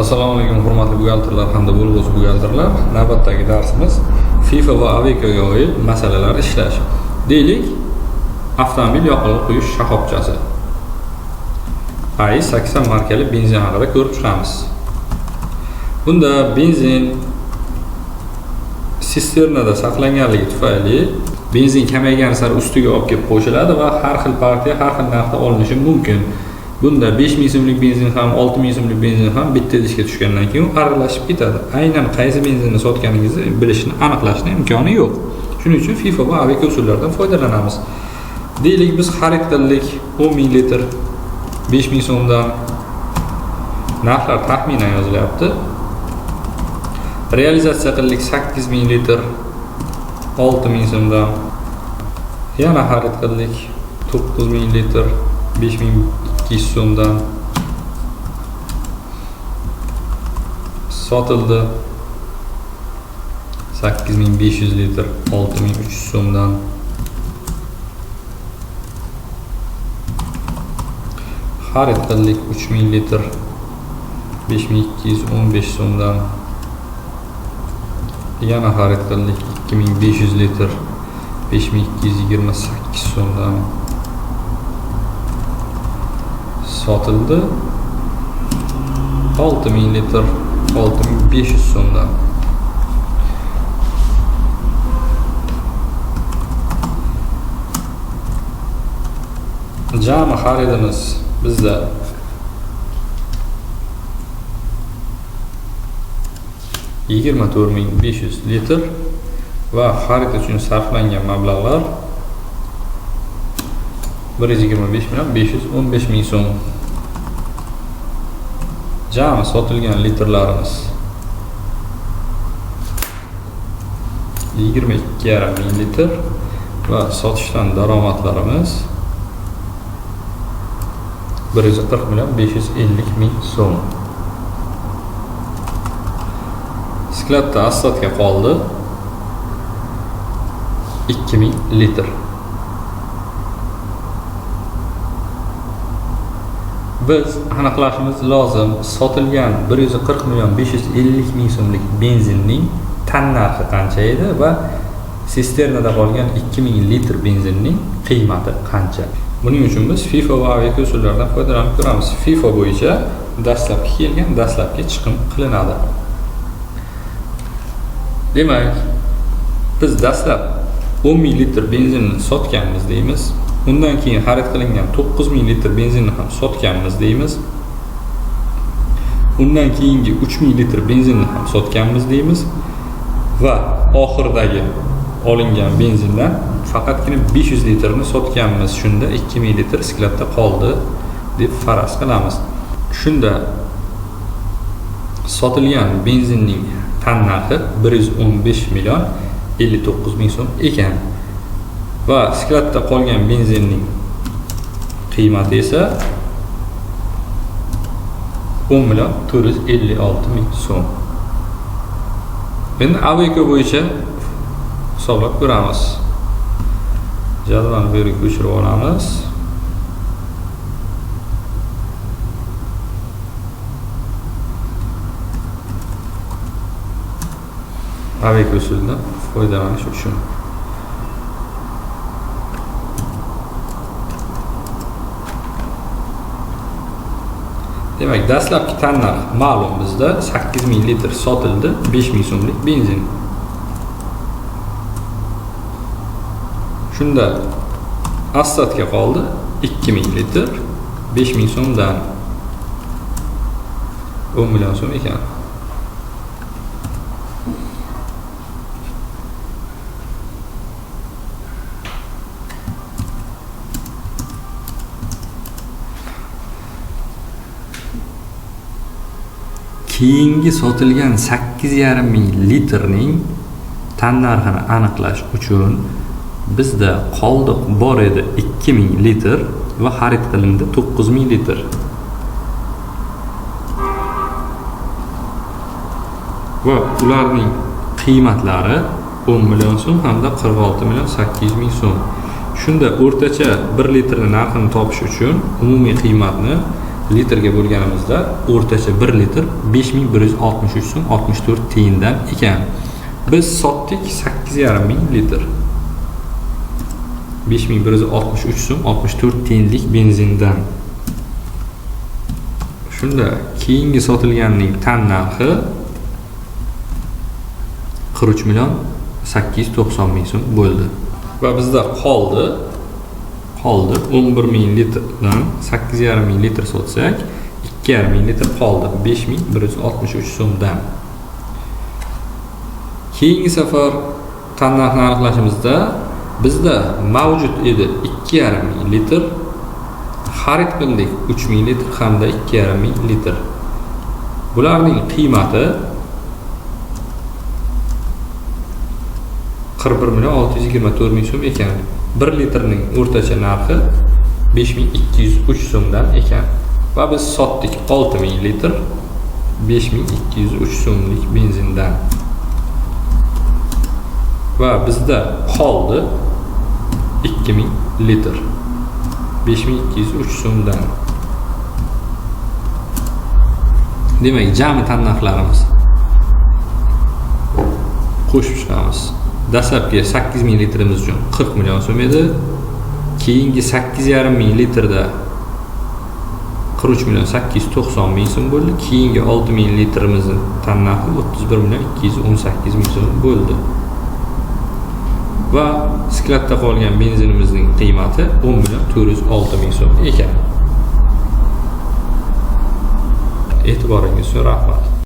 Assalomu alaykum hurmatli buxgalterlar hamda bo'lg'usi buxgalterlar. Navbatdagi darsimiz FIFA va Aveko'ga oid masalalar ishlash. Deylik, avtomobil yoqilg'i quyish shoxobchasi. AI 80 markali benzin haqida ko'rib chiqamiz. Bunda benzin sisternada saqlanganligi tufayli benzin kamaygani sari ustiga olib kelib qo'shiladi va har xil partiya har xil narxda olinishi mumkin. Bunda 5000 so'mlik benzin ham 6000 so'mlik benzin ham bitta idishga tushgandan keyin aralashib ketadi. Aynan qaysi benzinni sotganingizni bilishni, aniqlashni imkoni yo'q. Shuning uchun FIFA va Aveko usullaridan foydalanamiz. Deylik, biz xarid qildik 10000 litr 5000 so'mdan. Narxlar taxminan yozilyapti. Realizatsiya qildik 8000 litr 6000 so'mdan. Yana xarid qildik 9000 litr 5200 so'mdan. Sotildi 8500 litr 6300 so'mdan. Xarid qildik 3000 litr 5215 so'mdan. Yana xarid qildik 2500 litr 5228 so'mdan. Sotildi 6000 litr 6500 so'mdan. Jami xaridimiz bizda 24500 litr va xarid uchun sarflangan mablag'lar 125.515.000 so'm. Jami sotilgan litrlarimiz 22.500 litr va sotishdan daromadlarimiz 140.550.000 so'm. Skladda asfaltga qoldi 2000 litr. Biz aniqlashimiz lozim, sotilgan 140.550.000 so'mlik benzinning tan narxi qancha edi va sisternada qolgan 2000 litr benzinning qiymati qancha. Buning uchun biz FIFA va Aveko usullaridan foydalanib ko'ramiz. FIFA bo'yicha dastlabki kelgan dastlabki chiqim qilinadi. Demak, biz dastlab 10000 litr benzinni sotganmiz deymiz. Undan keyin xarid qilingan 9000 litr benzinni ham sotganmiz deymiz. Undan keyingi 3000 litr benzinni ham sotganmiz deymiz va oxirdagi olingan benzindan faqatgina 500 litrni sotganmiz. Shunda 2000 litr skladda qoldi deb faraz qilamiz. Shunda sotilgan benzinning tan narxi 115.059.000 so'm ekan va skladda qolgan benzinning qiymati esa 10.456.000 so'm. Endi Aveko bo'yicha hisoblab ko'ramiz. Jadvalni bu yerga ko'chirib olamiz. Aveko usulidan foydalanish uchun demak, dastlabki tan narx ma'lum, bizda 8000 litr sotildi 5000 so'mlik benzin. Shunda asfaltga qoldi 2000 litr 5000 so'mdan 10 million so'm ekan. Keyingi sotilgan 8500 litrning tan narxini aniqlash uchun bizda qoldiq bor edi 2000 litr va xarid qilindi 9000 litr. Va ularning qiymatlari 10 million so'm hamda 46.800.000 so'm. Shunda o'rtacha 1 litrni narxini topish uchun umumiy qiymatni litrga bo'lganimizda o'rtacha 1 litr 5163 so'm 64 tiyindan ekan. Biz sotdik 8,5 ming litr. 5163 so'm 64 tiyinlik benzindan. Shunda keyingi sotilganining tan narxi 43 million 890 ming so'm bo'ldi. Va bizda qoldi 11 ming litrdan 8,5 ming litr sotsak 2,5 ming litr qoldi 5163 so'mdan. Keyingi safar tan narxini aniqlashimizda bizda mavjud edi 2,5 ming litr, xarid qildik 3 ming litr hamda 2,5 ming litr. Bularning qiymati 41 million 624 ming so'm ekan. 1 litrning o'rtacha narxi 5203 so'mdan ekan va biz sotdik 6000 litr 5203 so'mlik benzindan. Va bizda qoldi 2000 litr 5203 so'mdan. Demak, jami tan narxlarimiz qo'shib chiqamiz. Dastlabki 8000 litrimiz uchun 40 million so'm edi. Keyingi 8,5 ming litrda 43 million 890 ming so'm bo'ldi. Keyingi 6000 litrimizning tan narxi 31 million 218 ming so'm bo'ldi. Va skladda qolgan benzinimizning qiymati 10 million 406 ming so'm ekan. E'tiboringiz uchun rahmat.